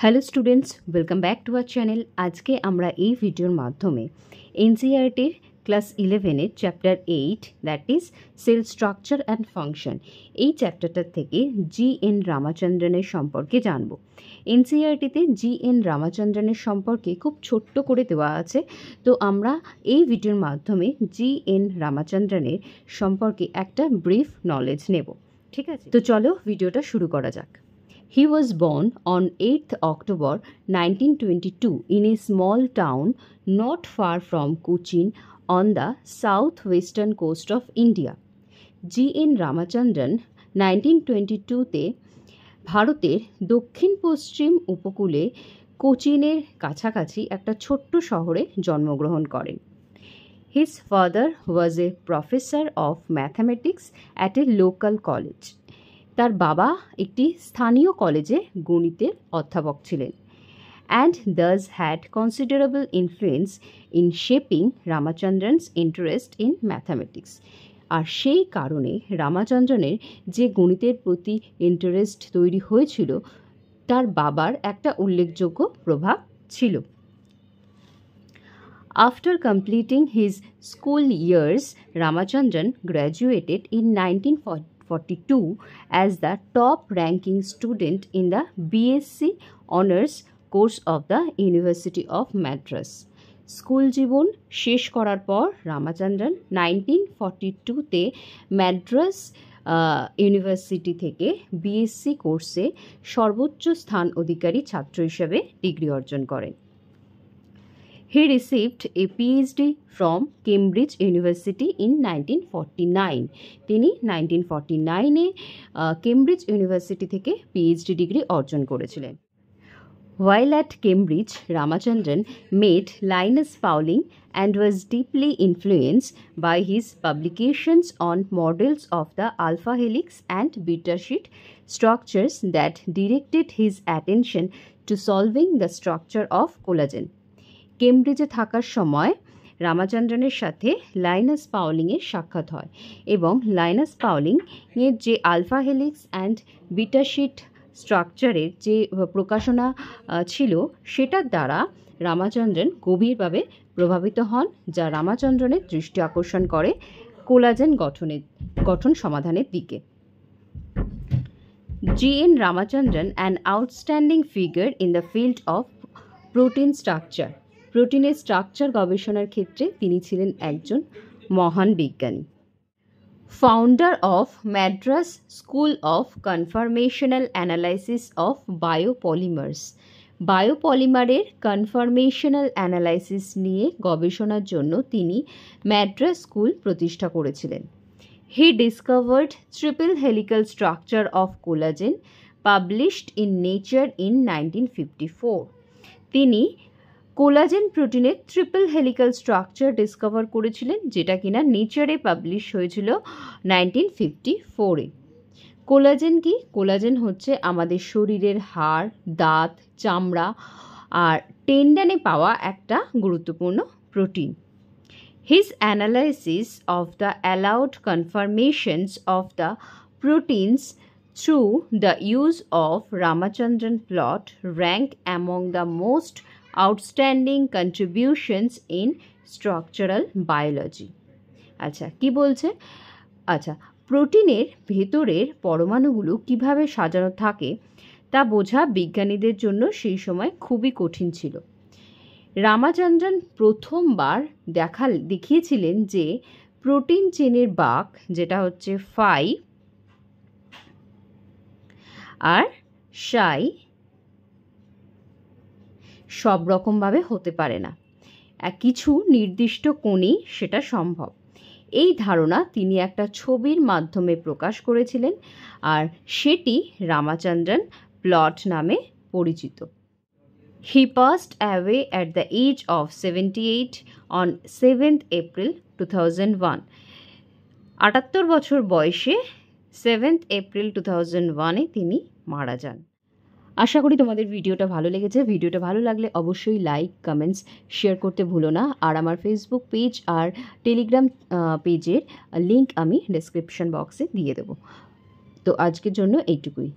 Hello students, welcome back to our channel. আজকে আমরা এই ভিডিওর মাধ্যমে এনসিইআরটির ক্লাস 11-এর chapter 8 that is cell structure and function, এই চ্যাপ্টারটার থেকে জি.এন. রামাচন্দ্রনের সম্পর্কে জানব। এনসিইআরটিতে জি.এন. রামাচন্দ্রনের সম্পর্কে খুব ছোট্ট করে দেওয়া আছে, তো আমরা এই ভিডিওর মাধ্যমে জি.এন. রামাচন্দ্রনের সম্পর্কে একটা ব্রিফ নলেজ নেব। ঠিক আছে, তো চলো ভিডিওটা শুরু করা যাক। He was born on 8th October 1922 in a small town not far from Cochin on the southwestern coast of India. G.N. Ramachandran 1922-তে ভারতের দক্ষিণ পশ্চিম উপকূলে কোচিনের কাছাকাছি একটা ছোট্ট শহরে জন্মগ্রহণ করেন। His father was a professor of mathematics at a local college. তার বাবা একটি স্থানীয় কলেজে গণিতের অধ্যাপক ছিলেন। And Das had considerable influence in shaping Ramachandran's interest in mathematics. আর সেই কারণে রামাচন্দ্রনের যে গণিতের প্রতি ইন্টারেস্ট তৈরি হয়েছিল, তার বাবার একটা উল্লেখযোগ্য প্রভাব ছিল। After completing his school years, Ramachandran graduated in 1942 as the top-ranking student in the BSc Honours course of the University of Madras. স্কুল জীবন শেষ করার পর রামাচন্দ্রন 1942-তে ম্যাড্রাস ইউনিভার্সিটি থেকে বিএসসি কোর্সে সর্বোচ্চ স্থান অধিকারী ছাত্র হিসেবে ডিগ্রি অর্জন করেন। He received a PhD from Cambridge University in 1949. তিনি 1949-এ কেমব্রিজ ইউনিভার্সিটি থেকে পিএইচডি ডিগ্রি অর্জন করেছিলেন। While at Cambridge, Ramachandran met Linus Pauling and was deeply influenced by his publications on models of the alpha helix and beta sheet structures that directed his attention to solving the structure of collagen. কেমব্রিজে থাকার সময় রামাচন্দ্রনের সাথে Linus পাউলিংয়ের সাক্ষাৎ হয় এবং Linus পাউলিংয়ের যে alpha helix and beta sheet স্ট্রাকচারের যে প্রকাশনা ছিল, সেটার দ্বারা রামাচন্দ্রন গভীরভাবে প্রভাবিত হন, যা রামাচন্দ্রনের দৃষ্টি আকর্ষণ করে কোলাজেন গঠন সমাধানের দিকে। G.N. Ramachandran, an outstanding figure in the field of protein structure. প্রোটিনের স্ট্রাকচার গবেষণার ক্ষেত্রে তিনি ছিলেন একজন মহান বিজ্ঞানী। Founder of Madras school of conformational analysis of biopolymers. বায়োপলিমারের কনফরমেশনাল অ্যানালাইসিস নিয়ে গবেষণার জন্য তিনি ম্যাড্রাস স্কুল প্রতিষ্ঠা করেছিলেন। He discovered triple helical structure of collagen, published in nature in 1954। তিনি কোলাজেন প্রোটিনের ট্রিপল হেলিক্যাল স্ট্রাকচার ডিসকভার করেছিলেন, যেটা কিনা নেচারে পাবলিশ হয়েছিল 1954-এ। কোলাজেন কি? কোলাজেন হচ্ছে আমাদের শরীরের হাড়, দাঁত, চামড়া আর টেন্ডনে পাওয়া একটা গুরুত্বপূর্ণ প্রোটিন। His analysis of the allowed conformations of the proteins through the use of Ramachandran plot rank among the most outstanding contributions in structural biology. আচ্ছা, কি বলছে? আচ্ছা, প্রোটিনের ভেতরের পরমাণুগুলো কিভাবে সাজানো থাকে তা বোঝা বিজ্ঞানীদের জন্য সেই সময় খুবই কঠিন ছিল। রামাচন্দ্রন প্রথমবার দেখিয়েছিলেন যে প্রোটিন চেনের বাঁক, যেটা হচ্ছে ফাই আর সাই, সব রকমভাবে হতে পারে না, কিছু নির্দিষ্ট কোণেই সেটা সম্ভব। এই ধারণা তিনি একটা ছবির মাধ্যমে প্রকাশ করেছিলেন, আর সেটি রামাচন্দ্রন প্লট নামে পরিচিত। He passed away at the age of 78 on 7th April 2001। 78 বছর বয়সে 7th April 2001-এ তিনি মারা যান। আশা করি তোমাদের ভিডিওটা ভালো লেগেছে। ভিডিওটা ভালো লাগলে অবশ্যই লাইক, কমেন্টস, শেয়ার করতে ভুলো না। আর আমার ফেসবুক পেজ আর টেলিগ্রাম পেজের লিঙ্ক আমি ডেসক্রিপশন বক্সে দিয়ে দেবো। তো আজকের জন্য এইটুকুই।